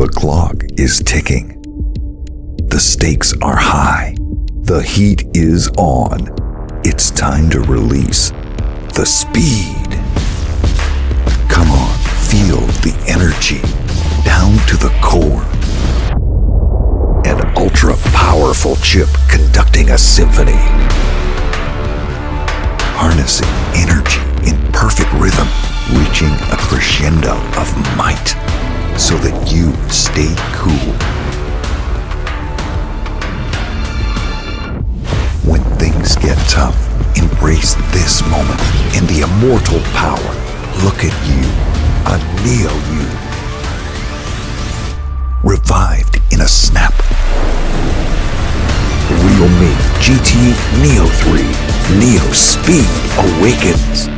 The clock is ticking. The stakes are high. The heat is on. It's time to release the speed. Come on, feel the energy down to the core. An ultra-powerful chip conducting a symphony. Harnessing energy in perfect rhythm, reaching a crescendo of might so that you stay cool. When things get tough, embrace this moment in the immortal power. Look at you, a Neo you. Revived in a snap. Realme GT NEO 3. Neo speed awakens.